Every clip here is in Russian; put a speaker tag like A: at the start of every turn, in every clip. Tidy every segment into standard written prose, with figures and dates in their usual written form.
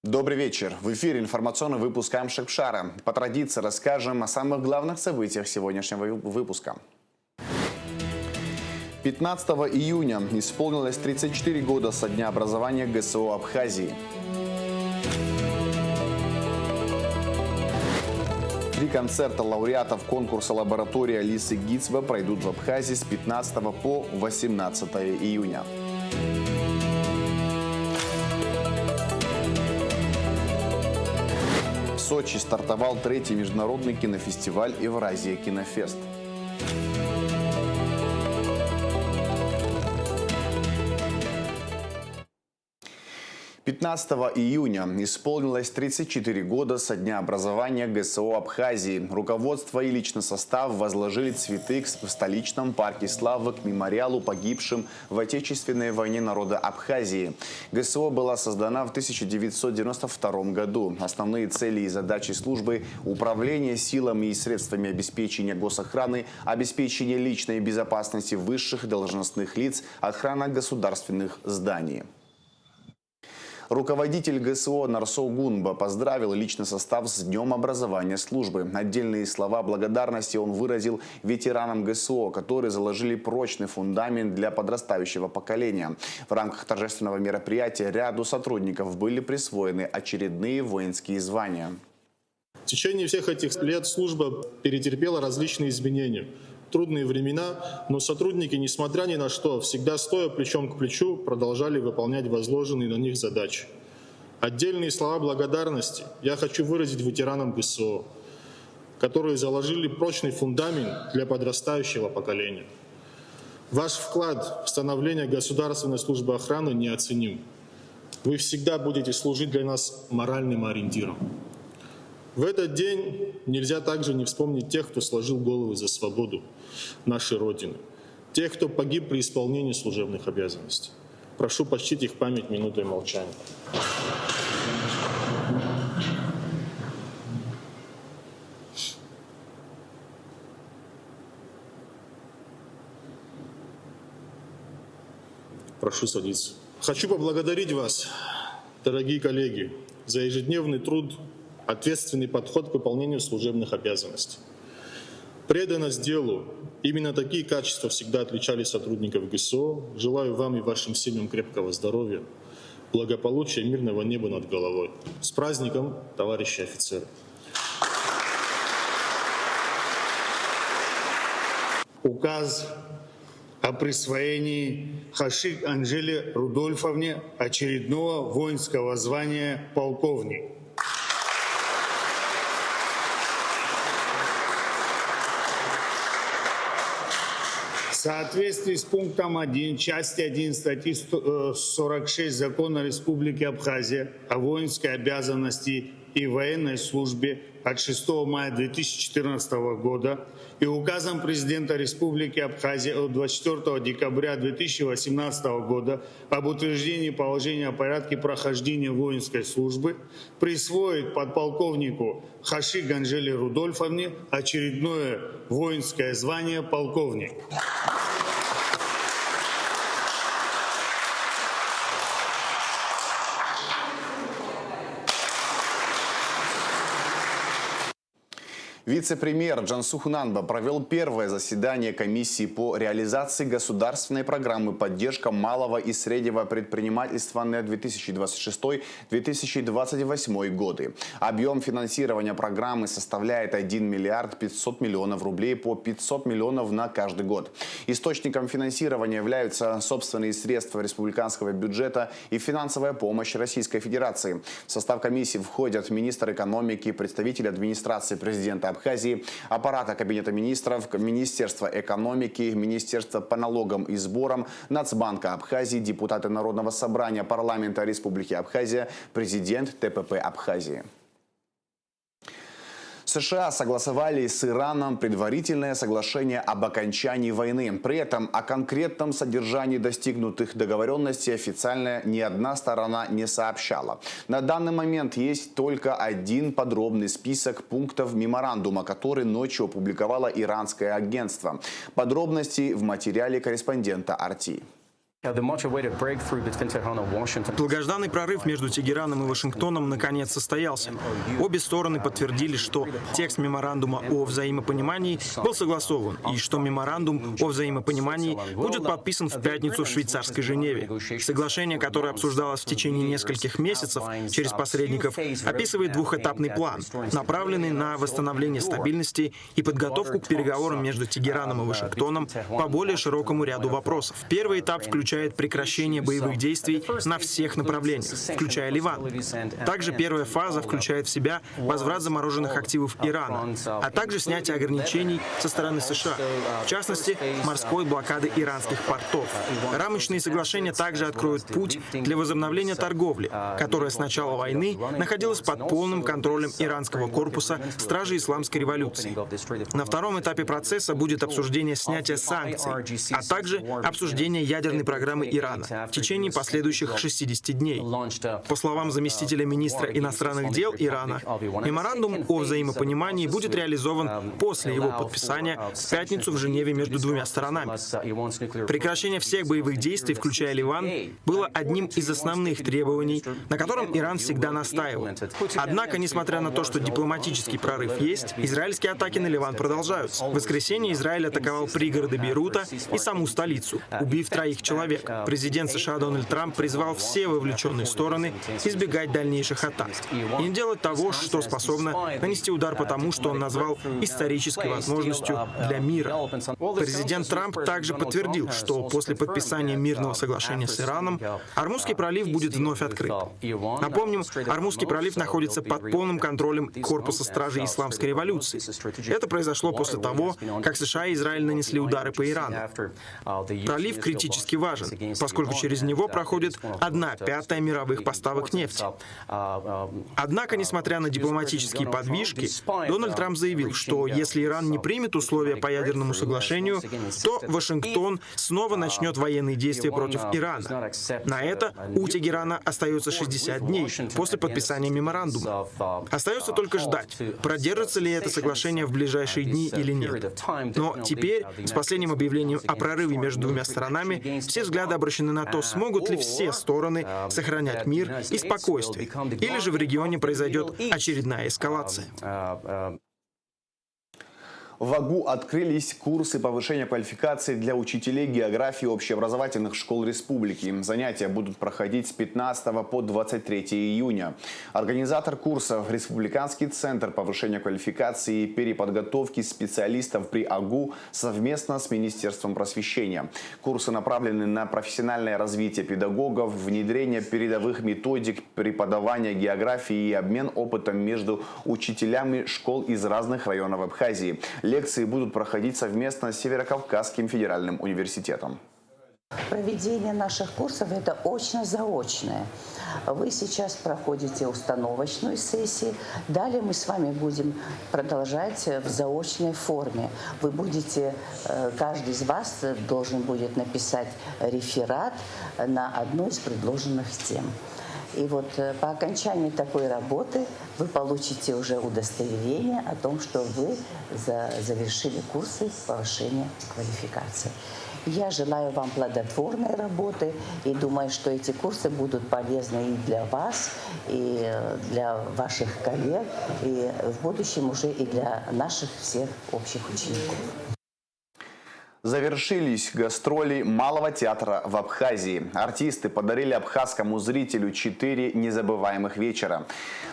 A: Добрый вечер. В эфире информационный выпуск Амшекшара. По традиции расскажем о самых главных событиях сегодняшнего выпуска. 15 июня исполнилось 34 года со дня образования ГСО Абхазии. 3 концерта лауреатов конкурса «Лаборатория Лисы Гицва» пройдут в Абхазии с 15 по 18 июня. В Сочи стартовал 3-й международный кинофестиваль «Евразия Кинофест». «15 июня исполнилось 34 года со дня образования ГСО Абхазии. Руководство и личный состав возложили цветы в столичном парке славы к мемориалу погибшим в Отечественной войне народа Абхазии. ГСО была создана в 1992 году. Основные цели и задачи службы – управление силами и средствами обеспечения госохраны, обеспечение личной безопасности высших должностных лиц, охрана государственных зданий. Руководитель ГСО Нарсо Гунба поздравил личный состав с Днем образования службы. Отдельные слова благодарности он выразил ветеранам ГСО, которые заложили прочный фундамент для подрастающего поколения. В рамках торжественного мероприятия ряду сотрудников были присвоены очередные воинские звания.
B: В течение всех этих лет служба перетерпела различные изменения. Трудные времена, но сотрудники, несмотря ни на что, всегда стоя плечом к плечу, продолжали выполнять возложенные на них задачи. Отдельные слова благодарности я хочу выразить ветеранам ГСО, которые заложили прочный фундамент для подрастающего поколения. Ваш вклад в становление государственной службы охраны неоценим. Вы всегда будете служить для нас моральным ориентиром. В этот день нельзя также не вспомнить тех, кто сложил головы за свободу нашей Родины, тех, кто погиб при исполнении служебных обязанностей. Прошу почтить их память минутой молчания. Прошу садиться. Хочу поблагодарить вас, дорогие коллеги, за ежедневный труд, ответственный подход к выполнению служебных обязанностей. Преданность делу. Именно такие качества всегда отличали сотрудников ГСО. Желаю вам и вашим семьям крепкого здоровья, благополучия и мирного неба над головой. С праздником, товарищи офицеры!
C: Указ о присвоении Хашиг Анжеле Рудольфовне очередного воинского звания полковник. В соответствии с пунктом 1 части 1 статьи 46 Закона Республики Абхазия о воинской обязанности и военной службе от 6 мая 2014 года и указом президента Республики Абхазия от 24 декабря 2018 года об утверждении положения о порядке прохождения воинской службы присвоит подполковнику Хашиг Анжеле Рудольфовне очередное воинское звание полковник.
A: Вице-премьер Джансух Нанба провел первое заседание комиссии по реализации государственной программы «Поддержка малого и среднего предпринимательства» на 2026-2028 годы. Объем финансирования программы составляет 1 миллиард 500 миллионов рублей по 500 миллионов на каждый год. Источником финансирования являются собственные средства республиканского бюджета и финансовая помощь Российской Федерации. В состав комиссии входят министр экономики, представитель администрации президента Абхазии, аппарата Кабинета министров, Министерства экономики, Министерства по налогам и сборам, Нацбанка Абхазии, депутаты Народного собрания парламента Республики Абхазия, президент ТПП Абхазии. США согласовали с Ираном предварительное соглашение об окончании войны. При этом о конкретном содержании достигнутых договоренностей официально ни одна сторона не сообщала. На данный момент есть только один подробный список пунктов меморандума, который ночью опубликовало иранское агентство. Подробности в материале корреспондента RT.
D: Долгожданный прорыв между Тегераном и Вашингтоном наконец состоялся. Обе стороны подтвердили, что текст меморандума о взаимопонимании был согласован и что меморандум о взаимопонимании будет подписан в пятницу в швейцарской Женеве. Соглашение, которое обсуждалось в течение нескольких месяцев через посредников, описывает двухэтапный план, направленный на восстановление стабильности и подготовку к переговорам между Тегераном и Вашингтоном по более широкому ряду вопросов. Первый этап включает прекращение боевых действий на всех направлениях, включая Ливан. Также первая фаза включает в себя возврат замороженных активов Ирана, а также снятие ограничений со стороны США, в частности, морской блокады иранских портов. Рамочные соглашения также откроют путь для возобновления торговли, которая с начала войны находилась под полным контролем иранского корпуса Стражи Исламской революции. На втором этапе процесса будет обсуждение снятия санкций, а также обсуждение ядерной программы Ирана в течение последующих 60 дней. По словам заместителя министра иностранных дел Ирана, меморандум о взаимопонимании будет реализован после его подписания в пятницу в Женеве между двумя сторонами. Прекращение всех боевых действий, включая Ливан, было одним из основных требований, на котором Иран всегда настаивал. Однако, несмотря на то, что дипломатический прорыв есть, израильские атаки на Ливан продолжаются. В воскресенье Израиль атаковал пригороды Бейрута и саму столицу, убив 3 человек. Президент США Дональд Трамп призвал все вовлеченные стороны избегать дальнейших атак и не делать того, что способно нанести удар по тому, что он назвал исторической возможностью для мира. Президент Трамп также подтвердил, что после подписания мирного соглашения с Ираном Ормузский пролив будет вновь открыт. Напомним, Ормузский пролив находится под полным контролем корпуса Стражей Исламской революции. Это произошло после того, как США и Израиль нанесли удары по Ирану. Пролив критически важен, поскольку через него проходит 1/5 мировых поставок нефти. Однако, несмотря на дипломатические подвижки, Дональд Трамп заявил, что если Иран не примет условия по ядерному соглашению, то Вашингтон снова начнет военные действия против Ирана. На это у Тегерана остается 60 дней после подписания меморандума. Остается только ждать, продержится ли это соглашение в ближайшие дни или нет. Но теперь, с последним объявлением о прорыве между двумя сторонами, все взгляды обращены на то, смогут ли все стороны сохранять мир и спокойствие, или же в регионе произойдет очередная эскалация.
A: В АГУ открылись курсы повышения квалификации для учителей географии общеобразовательных школ республики. Занятия будут проходить с 15 по 23 июня. Организатор курсов – Республиканский центр повышения квалификации и переподготовки специалистов при АГУ совместно с Министерством просвещения. Курсы направлены на профессиональное развитие педагогов, внедрение передовых методик преподавания географии и обмен опытом между учителями школ из разных районов Абхазии. Лекции будут проходить совместно с Северокавказским федеральным университетом.
E: Проведение наших курсов – это очно-заочное. Вы сейчас проходите установочную сессию, далее мы с вами будем продолжать в заочной форме. Вы будете, каждый из вас должен будет написать реферат на одну из предложенных тем. И вот по окончании такой работы вы получите уже удостоверение о том, что вы завершили курсы повышения квалификации. Я желаю вам плодотворной работы и думаю, что эти курсы будут полезны и для вас, и для ваших коллег, и в будущем уже и для наших всех общих учеников.
A: Завершились гастроли Малого театра в Абхазии. Артисты подарили абхазскому зрителю 4 незабываемых вечера.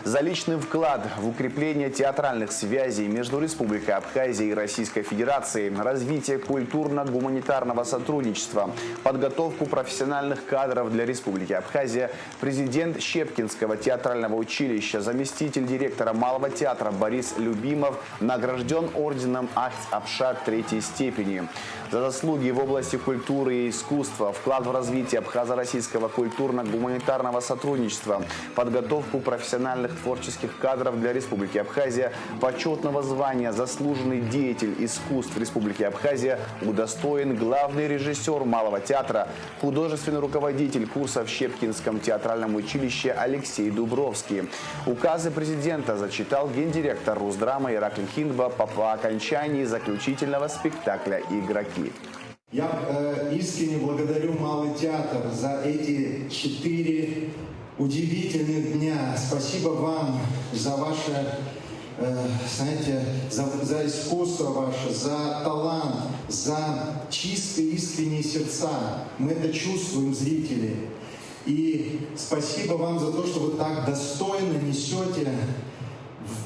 A: За личный вклад в укрепление театральных связей между Республикой Абхазия и Российской Федерацией, развитие культурно-гуманитарного сотрудничества, подготовку профессиональных кадров для Республики Абхазия, президент Щепкинского театрального училища, заместитель директора Малого театра Борис Любимов награжден орденом Ахт-Апшат 3-й степени. За заслуги в области культуры и искусства, вклад в развитие абхазо-российского культурно-гуманитарного сотрудничества, подготовку профессиональных творческих кадров для Республики Абхазия, почетного звания «Заслуженный деятель искусств Республики Абхазия» удостоен главный режиссер Малого театра, художественный руководитель курса в Щепкинском театральном училище Алексей Дубровский. Указы президента зачитал гендиректор Русдрама Ираклий Хиндба по окончании заключительного спектакля «Игроки».
F: Я искренне благодарю Малый театр за эти 4 удивительных дня. Спасибо вам за ваше, знаете, за искусство ваше, за талант, за чистые искренние сердца. Мы это чувствуем, зрители. И спасибо вам за то, что вы так достойно несете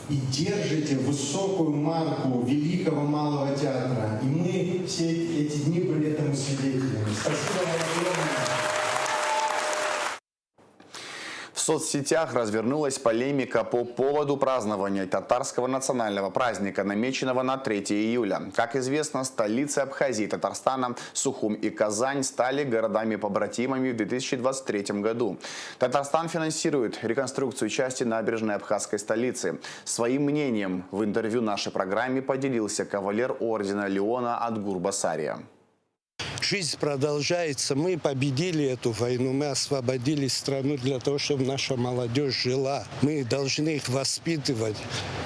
F: и держите высокую марку великого Малого театра. И мы все эти дни были этому свидетелями. Спасибо вам огромное.
A: В соцсетях развернулась полемика по поводу празднования татарского национального праздника, намеченного на 3 июля. Как известно, столицы Абхазии, Татарстана, Сухум и Казань стали городами-побратимами в 2023 году. Татарстан финансирует реконструкцию части набережной абхазской столицы. Своим мнением в интервью нашей программе поделился кавалер ордена Леона Адгур Басария.
G: Жизнь продолжается. Мы победили эту войну, мы освободили страну для того, чтобы наша молодежь жила. Мы должны их воспитывать.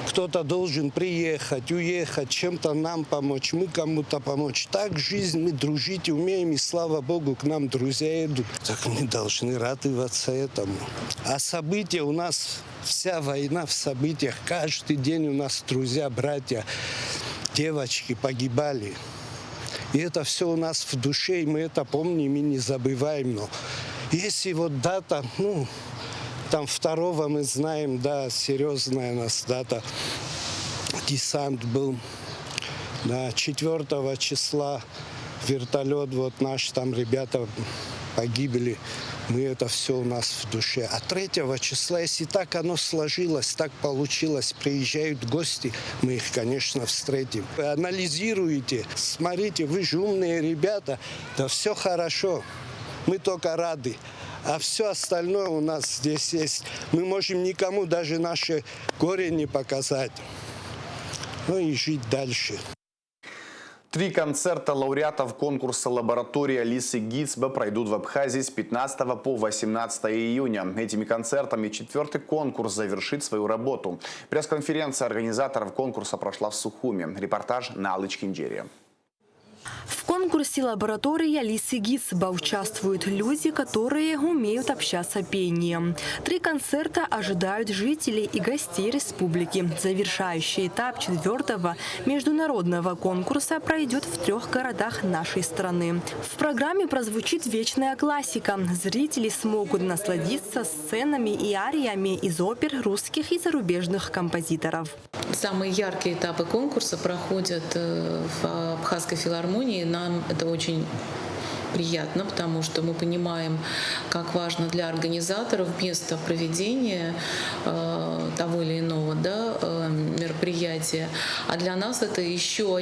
G: Кто-то должен приехать, уехать, чем-то нам помочь, мы кому-то помочь. Так жизнь, мы дружить умеем, и слава Богу, к нам друзья идут. Так мы должны радоваться этому. А события у нас, вся война в событиях. Каждый день у нас друзья, братья, девочки погибали. И это все у нас в душе, и мы это помним и не забываем. Но если вот дата, там 2 мы знаем, да, серьезная у нас дата, десант был, да, 4 числа вертолет, вот наш, там ребята погибли. Мы это все у нас в душе. А 3 числа, если так оно сложилось, так получилось, приезжают гости, мы их, конечно, встретим. Вы анализируете, смотрите, вы же умные ребята, да все хорошо, мы только рады. А все остальное у нас здесь есть. Мы можем никому даже наши горе не показать. Ну и жить дальше.
A: 3 концерта лауреатов конкурса «Лаборатория Лисы Гицба» пройдут в Абхазии с 15 по 18 июня. Этими концертами 4-й конкурс завершит свою работу. Пресс-конференция организаторов конкурса прошла в Сухуме. Репортаж Налы Чкинджери.
H: В конкурсе «Лаборатория Лисы Гицба» участвуют люди, которые умеют общаться пением. 3 концерта ожидают жителей и гостей республики. Завершающий этап 4-го международного конкурса пройдет в 3 городах нашей страны. В программе прозвучит вечная классика. Зрители смогут насладиться сценами и ариями из опер русских и зарубежных композиторов.
I: Самые яркие этапы конкурса проходят в Абхазской филармонии. Нам это очень приятно, потому что мы понимаем, как важно для организаторов место проведения того или иного мероприятия. А для нас это еще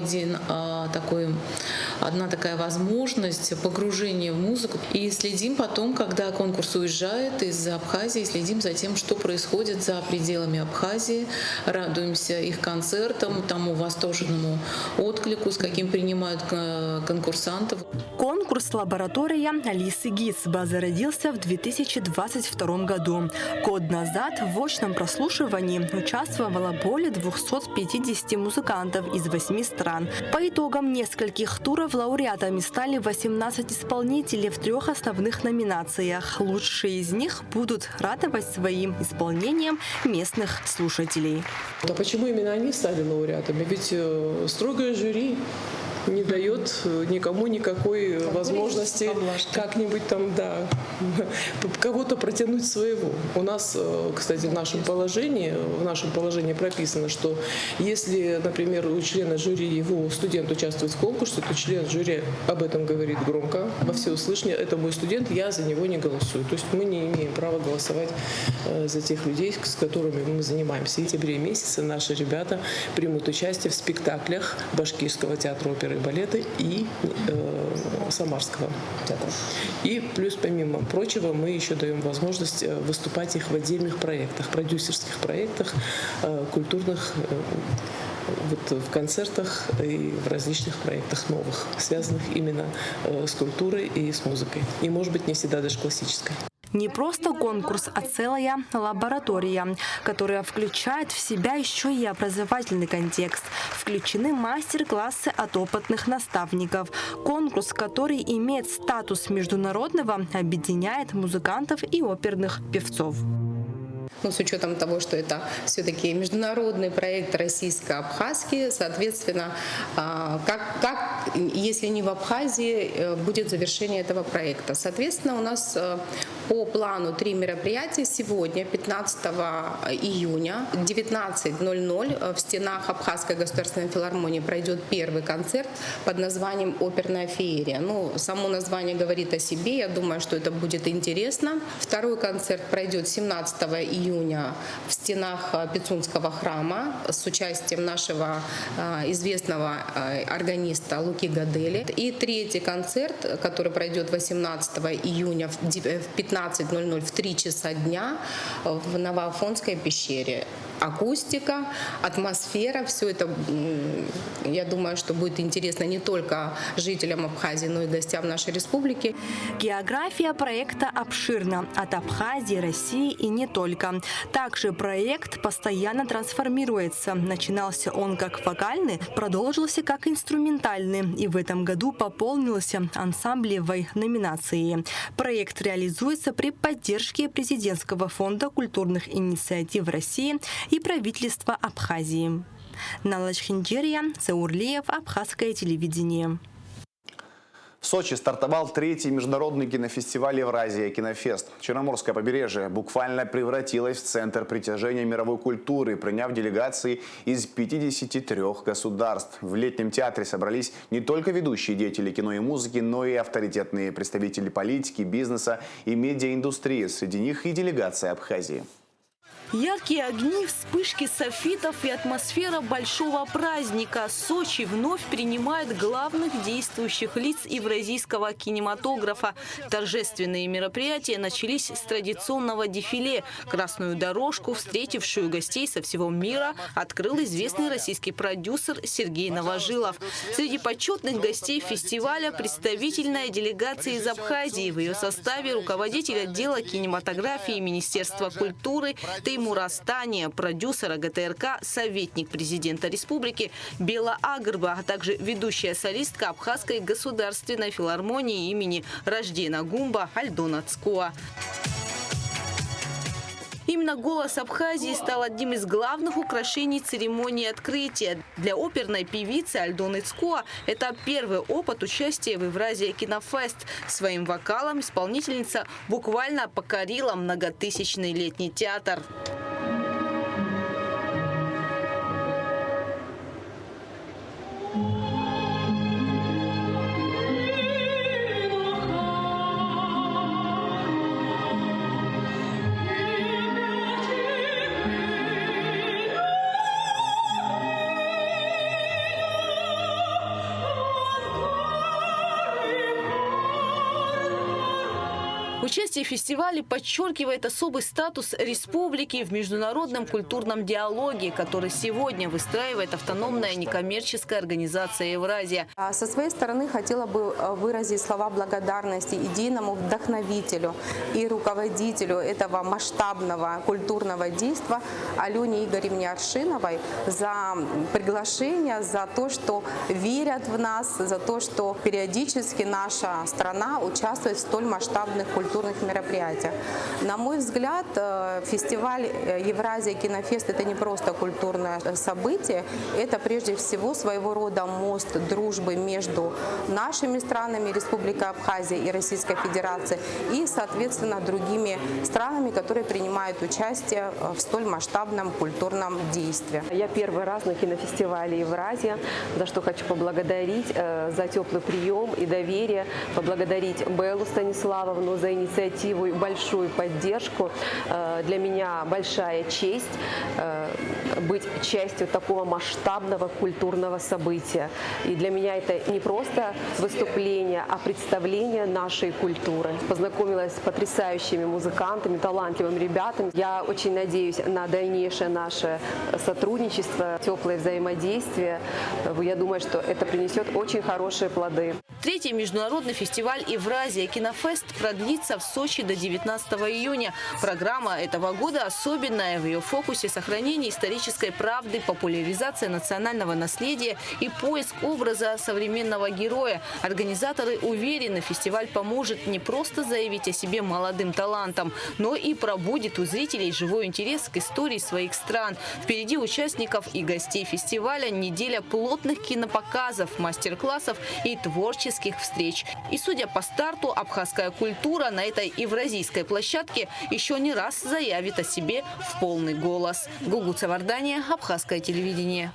I: одна такая возможность погружения в музыку. И следим потом, когда конкурс уезжает из Абхазии, следим за тем, что происходит за пределами Абхазии. Радуемся их концертам, тому восторженному отклику, с каким принимают конкурсантов.
H: Конкурс «Лаборатория Лисы Гицба» зародился в 2022 году. Год назад в очном прослушивании участвовало более 250 музыкантов из 8 стран. По итогам нескольких туров лауреатами стали 18 исполнителей в 3 основных номинациях. Лучшие из них будут радовать своим исполнением местных слушателей.
J: А почему именно они стали лауреатами? Ведь строгое жюри не дает никому никакой возможности как-нибудь там, кого-то протянуть своего. У нас, кстати, в нашем положении прописано, что если, например, у члена жюри его студент участвует в конкурсе, то член жюри об этом говорит громко, во всеуслышание: это мой студент, я за него не голосую. То есть мы не имеем права голосовать за тех людей, с которыми мы занимаемся. В сентябре месяце наши ребята примут участие в спектаклях Башкирского театра оперы и балета и Самарского театра. И плюс, помимо прочего, мы еще даем возможность выступать их в отдельных проектах, продюсерских проектах, культурных, в концертах и в различных проектах новых, связанных именно с культурой и с музыкой. И, может быть, не всегда даже классической.
H: Не просто конкурс, а целая лаборатория, которая включает в себя еще и образовательный контекст. Включены мастер-классы от опытных наставников. Конкурс, который имеет статус международного, объединяет музыкантов и оперных певцов.
K: Ну, с учетом того, что это все-таки международный проект российско-абхазский, соответственно, если не в Абхазии, будет завершение этого проекта. Соответственно, у нас по плану 3 мероприятия. Сегодня, 15 июня, 19:00 в стенах Абхазской государственной филармонии пройдет первый концерт под названием «Оперная феерия». Ну, само название говорит о себе, я думаю, что это будет интересно. Второй концерт пройдет 17 июня в стенах Пицунского храма с участием нашего известного органиста Луки Гадели. И третий концерт, который пройдет 18 июня в 15:00 в 3 часа дня в Новоафонской пещере. Акустика, атмосфера, все это, я думаю, что будет интересно не только жителям Абхазии, но и гостям нашей республики.
H: География проекта обширна. От Абхазии, России и не только. Также проект постоянно трансформируется. Начинался он как вокальный, продолжился как инструментальный. И в этом году пополнился ансамблевой номинацией. Проект реализуется при поддержке Президентского фонда культурных инициатив России и правительства Абхазии. Нала Чхинджерия, Цаурлиев, Абхазское телевидение.
A: В Сочи стартовал 3-й международный кинофестиваль «Евразия Кинофест». Черноморское побережье буквально превратилось в центр притяжения мировой культуры, приняв делегации из 53 государств. В летнем театре собрались не только ведущие деятели кино и музыки, но и авторитетные представители политики, бизнеса и медиаиндустрии. Среди них и делегация Абхазии.
L: Яркие огни, вспышки софитов и атмосфера большого праздника. Сочи вновь принимает главных действующих лиц евразийского кинематографа. Торжественные мероприятия начались с традиционного дефиле. Красную дорожку, встретившую гостей со всего мира, открыл известный российский продюсер Сергей Новожилов. Среди почетных гостей фестиваля представительная делегация из Абхазии. В ее составе руководитель отдела кинематографии Министерства культуры Теймур Астания, продюсера ГТРК, советник президента республики Бела Агрба, а также ведущая солистка Абхазской государственной филармонии имени Раждена Гумба Альдона Цкоа. Именно голос Абхазии стал одним из главных украшений церемонии открытия. Для оперной певицы Альдоны Цкоа это первый опыт участия в Евразия Кинофест. Своим вокалом исполнительница буквально покорила многотысячный летний театр. Участие в фестивале подчеркивает особый статус республики в международном культурном диалоге, который сегодня выстраивает автономная некоммерческая организация «Евразия».
M: Со своей стороны хотела бы выразить слова благодарности идейному вдохновителю и руководителю этого масштабного культурного действа Алене Игоревне Аршиновой за приглашение, за то, что верят в нас, за то, что периодически наша страна участвует в столь масштабных культурных мероприятиях. На мой взгляд, фестиваль «Евразия Кинофест» — это не просто культурное событие, это прежде всего своего рода мост дружбы между нашими странами, Республикой Абхазия и Российской Федерацией, и, соответственно, другими странами, которые принимают участие в столь масштабном культурном действии.
N: Я первый раз на кинофестивале «Евразия», за что хочу поблагодарить за теплый прием и доверие, поблагодарить Беллу Станиславовну за инициативу и большую поддержку. Для меня большая честь быть частью такого масштабного культурного события. И для меня это не просто выступление, а представление нашей культуры. Познакомилась с потрясающими музыкантами, талантливыми ребятами. Я очень надеюсь на дальнейшее наше сотрудничество, теплое взаимодействие. Я думаю, что это принесет очень хорошие плоды.
L: Третий международный фестиваль «Евразия Кинофест» продлится продлится в Сочи до 19 июня. Программа этого года особенная. В ее фокусе сохранение исторической правды, популяризация национального наследия и поиск образа современного героя. Организаторы уверены, фестиваль поможет не просто заявить о себе молодым талантам, но и пробудит у зрителей живой интерес к истории своих стран. Впереди участников и гостей фестиваля неделя плотных кинопоказов, мастер-классов и творческих встреч. И судя по старту, абхазская культура на этой евразийской площадке еще не раз заявит о себе в полный голос. Гугуца Вардания, Абхазское телевидение.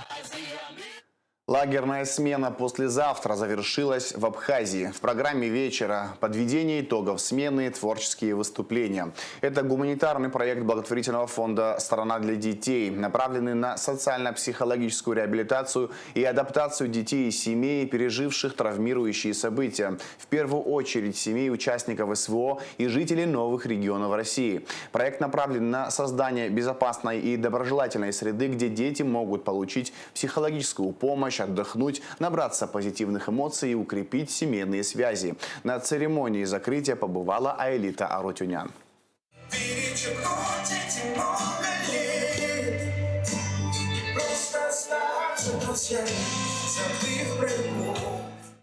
A: Лагерная смена послезавтра завершилась в Абхазии. В программе вечера подведение итогов смены, творческие выступления. Это гуманитарный проект благотворительного фонда «Страна для детей», направленный на социально-психологическую реабилитацию и адаптацию детей и семей, переживших травмирующие события. В первую очередь семей участников СВО и жителей новых регионов России. Проект направлен на создание безопасной и доброжелательной среды, где дети могут получить психологическую помощь, отдохнуть, набраться позитивных эмоций и укрепить семейные связи. На церемонии закрытия побывала Аэлита Арутюнян.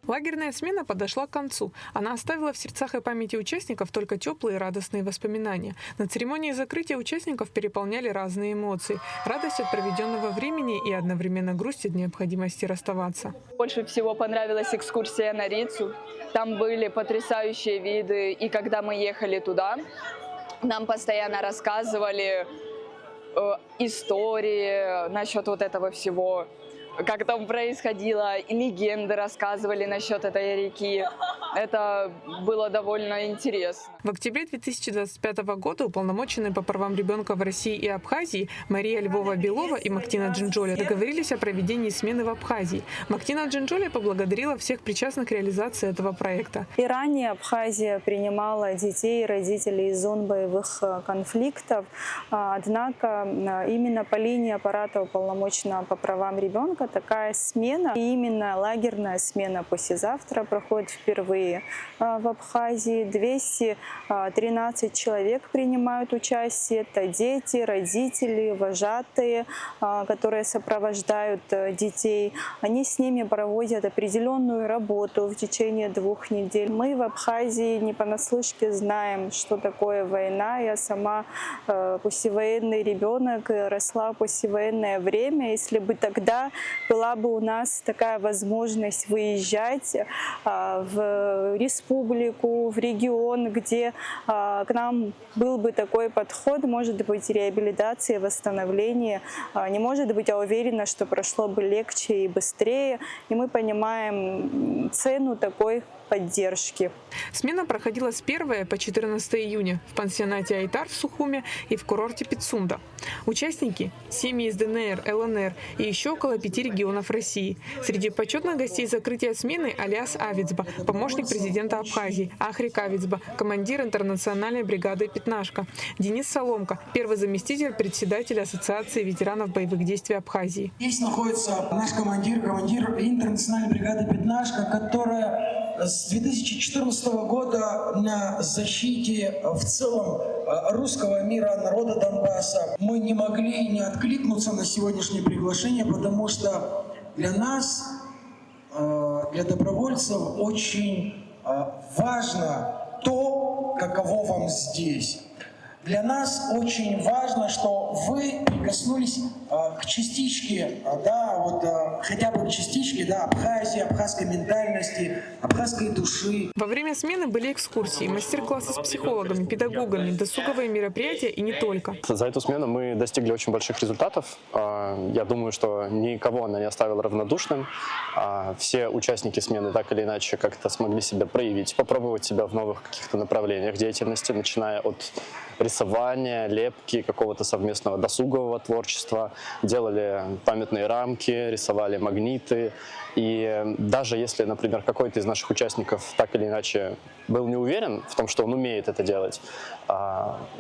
O: Лагерная смена подошла к концу. Она оставила в сердцах и памяти участников только теплые и радостные воспоминания. На церемонии закрытия участников переполняли разные эмоции. Радость от проведенного времени и одновременно грусть от необходимости расставаться.
P: Больше всего понравилась экскурсия на Рицу. Там были потрясающие виды. И когда мы ехали туда, нам постоянно рассказывали истории насчет вот этого всего. Как там происходило, и легенды рассказывали насчет этой реки. Это было довольно интересно.
O: В октябре 2025 года уполномоченные по правам ребенка в России и Абхазии Мария Львова-Белова и Мактина Джинджоли договорились о проведении смены в Абхазии. Мактина Джинджоли поблагодарила всех причастных к реализации этого проекта.
Q: И ранее Абхазия принимала детей и родителей из зон боевых конфликтов. Однако именно по линии аппарата уполномоченного по правам ребенка такая смена, и именно лагерная смена послезавтра проходит впервые в Абхазии. 213 человек принимают участие. Это дети, родители, вожатые, которые сопровождают детей. Они с ними проводят определенную работу в течение 2 недель. Мы в Абхазии не понаслышке знаем, что такое война. Я сама послевоенный ребенок, росла в послевоенное время. Если бы тогда была бы у нас такая возможность выезжать в республику, в регион, где к нам был бы такой подход, может быть, реабилитация, восстановление. Не может быть, я уверена, что прошло бы легче и быстрее. И мы понимаем цену такой поддержки.
O: Смена проходила с 1 по 14 июня в пансионате Айтар в Сухуме и в курорте Пицунда. Участники – семьи из ДНР, ЛНР и еще около 5 регионов России. Среди почетных гостей закрытия смены Алиас Авицба, помощник президента Абхазии, Ахрик Авицба, командир интернациональной бригады «Пятнашка», Денис Соломка, первый заместитель председателя Ассоциации ветеранов боевых действий Абхазии.
R: Здесь находится наш командир интернациональной бригады «Пятнашка», которая с 2014 года на защите в целом русского мира, народа Донбасса. Мы не могли не откликнуться на сегодняшнее приглашение, потому что для нас, для добровольцев, очень важно то, каково вам здесь. Для нас очень важно, что вы прикоснулись к частичке, хотя бы к частичке, Абхазии, абхазской ментальности, абхазской души.
O: Во время смены были экскурсии, мастер-классы с психологами, педагогами, досуговые мероприятия и не только.
S: За эту смену мы достигли очень больших результатов. Я думаю, что никого она не оставила равнодушным. Все участники смены так или иначе как-то смогли себя проявить, попробовать себя в новых каких-то направлениях деятельности, начиная от рисования, лепки, какого-то совместного досугового творчества, делали памятные рамки, рисовали магниты. И даже если, например, какой-то из наших участников так или иначе был не уверен в том, что он умеет это делать,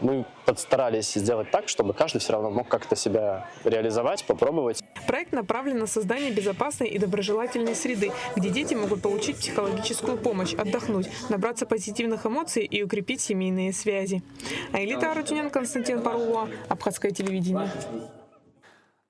S: мы постарались сделать так, чтобы каждый все равно мог как-то себя реализовать, попробовать.
O: Проект направлен на создание безопасной и доброжелательной среды, где дети могут получить психологическую помощь, отдохнуть, набраться позитивных эмоций и укрепить семейные связи. Аэлита Арутюнян, Константин Парулова, Абхазское телевидение.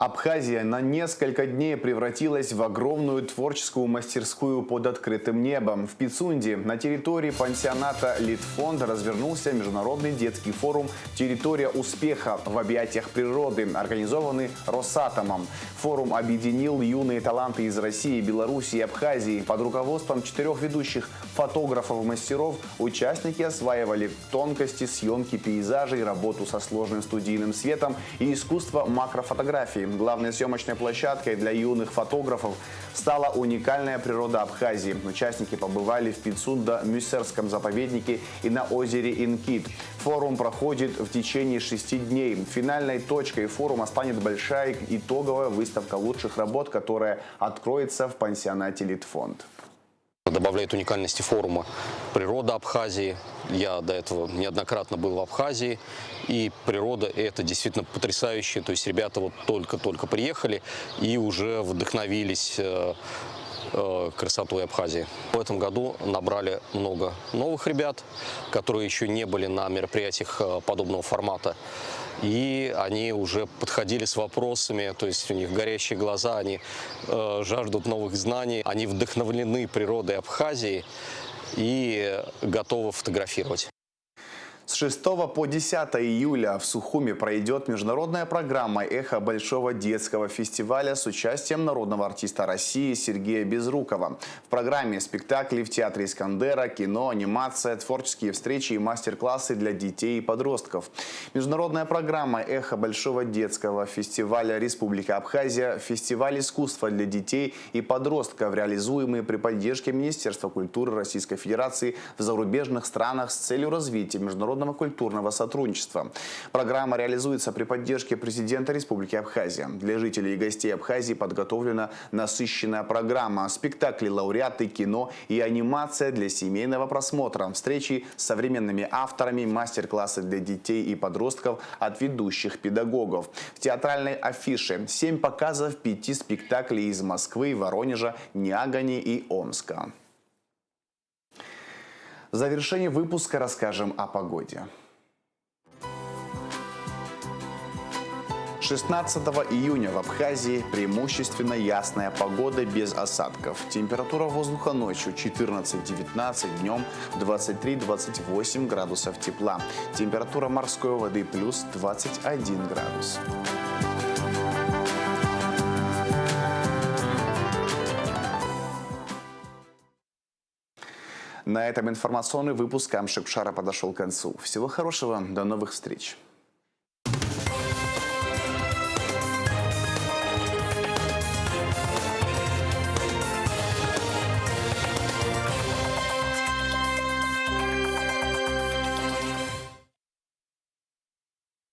A: Абхазия на несколько дней превратилась в огромную творческую мастерскую под открытым небом. В Пицунде на территории пансионата Литфонд развернулся международный детский форум «Территория успеха в объятиях природы», организованный Росатомом. Форум объединил юные таланты из России, Беларуси и Абхазии. Под руководством 4 ведущих фотографов-мастеров участники осваивали тонкости съемки пейзажей, работу со сложным студийным светом и искусство макрофотографии. Главной съемочной площадкой для юных фотографов стала уникальная природа Абхазии. Участники побывали в Пицунда-Мюссерском заповеднике и на озере Инкит. Форум проходит в течение 6 дней. Финальной точкой форума станет большая итоговая выставка лучших работ, которая откроется в пансионате Литфонд.
T: Добавляет уникальности форума природа Абхазии. Я до этого неоднократно был в Абхазии, и природа это действительно потрясающе. То есть ребята вот только-только приехали и уже вдохновились красотой Абхазии. В этом году набрали много новых ребят, которые еще не были на мероприятиях подобного формата. И они уже подходили с вопросами, то есть у них горящие глаза, они жаждут новых знаний, они вдохновлены природой Абхазии и готовы фотографировать.
A: С 6 по 10 июля в Сухуми пройдет международная программа «Эхо Большого детского фестиваля» с участием народного артиста России Сергея Безрукова. В программе спектакли в театре Искандера, кино, анимация, творческие встречи и мастер-классы для детей и подростков. Международная программа «Эхо Большого детского фестиваля Республика Абхазия» – фестиваль искусства для детей и подростков, реализуемый при поддержке Министерства культуры Российской Федерации в зарубежных странах с целью развития международного культурного сотрудничества. Программа реализуется при поддержке президента Республики Абхазия. Для жителей и гостей Абхазии подготовлена насыщенная программа: спектакли, лауреаты, кино и анимация для семейного просмотра, встречи с современными авторами, мастер-классы для детей и подростков от ведущих педагогов. В театральной афише 7 показов 5 спектаклей из Москвы, Воронежа, Нягани и Омска. В завершении выпуска расскажем о погоде. 16 июня в Абхазии преимущественно ясная погода без осадков. Температура воздуха ночью 14-19, днем 23-28 градусов тепла. Температура морской воды плюс 21 градус. На этом информационный выпуск Амшикшара подошел к концу. Всего хорошего, до новых встреч!